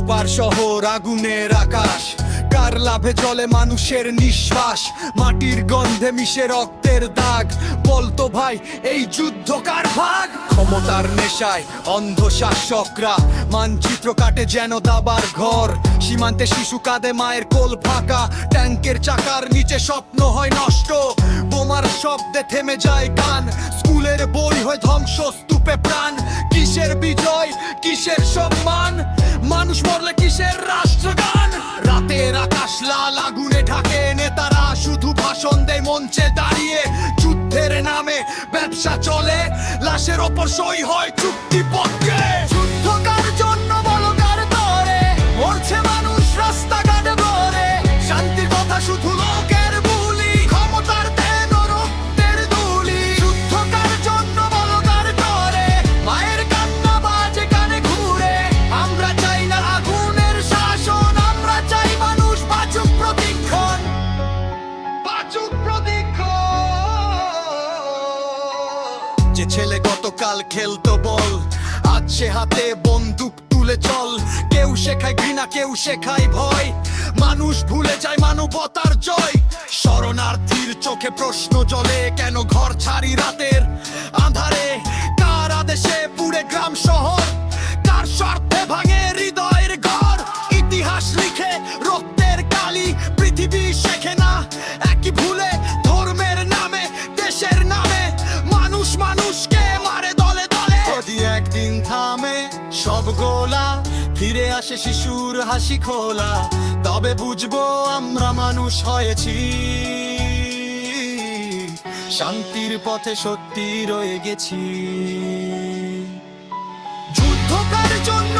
অপার শহর আগুনের আকাশ, কার লাভে জলে মানুষের নিঃশ্বাস, মাটির গন্ধে মিশে রক্তের দাগ। বলতো ভাই এই যুদ্ধ কার ভাগ? ক্ষমতার নেশায় অন্ধ শাসকরা মানচিত্র কাটে যেন দাবার ঘর। সীমান্তে শিশু কাঁদে, মায়ের কোল ফাঁকা, ট্যাঙ্কের চাকার নিচে স্বপ্ন হয় নষ্ট। বোমার শব্দে থেমে যায় গান, স্কুলের বই হয় ধ্বংস স্তূপে প্রাণ। কিসের বিজয়, কিসের সম্মান, মানুষ মরলে কিসের রাষ্ট্রগান? রাতের আকাশ লাল আগুনে ঢাকে, নেতারা শুধু ভাষণ দেয় মঞ্চে দাঁড়িয়ে। যুদ্ধের নামে ব্যবসা চলে, লাশের ওপর সই হয় চুক্তিপত্রে। যুদ্ধ কার জন্য বলো কার তরে, মরছে মানুষ রাস্তাঘাটে ধরে। শান্তির কথা শুধু লোকের বুলি, ক্ষমতার দেন রক্তের ধুলি। যুদ্ধ কার জন্য বলো কার তরে, মায়ের কান্না বাজে কানে ঘুরে। আমরা চাই না আগুনের শাসন, আমরা চাই মানুষ বাঁচুক প্রতিক্ষণ, বাঁচুক প্রতিক্ষণ। যে ছেলে গতকাল খেলতো বল, আজ সে হাতে বন্দুক তুলে চল। কেউ শেখায় ঘৃণা, কেউ শেখায় ভয়, মানুষ ভুলে যায় মানবতার জয়। শরণার্থীর চোখে প্রশ্ন জ্বলে, কেন ঘর ছাড়ি রাতের আধারে? কার আদেশে পুড়ে গ্রাম শহর, কার স্বার্থে ভাঙে হৃদয়ের ঘর? ইতিহাস লিখে রক্তের কালি, পৃথিবী শেখে না একই ভুলে। ধর্মের নামে, দেশের নামে মানুষ মানুষকে মারে দলে দলে। যদি একদিন থামে সব গোলা, ফিরে আসে শিশুর হাসি খোলা, তবে বুঝবো আমরা মানুষ হয়েছি। শান্তির পথে সত্যি রয়ে গেছি। যুদ্ধ কার জন্য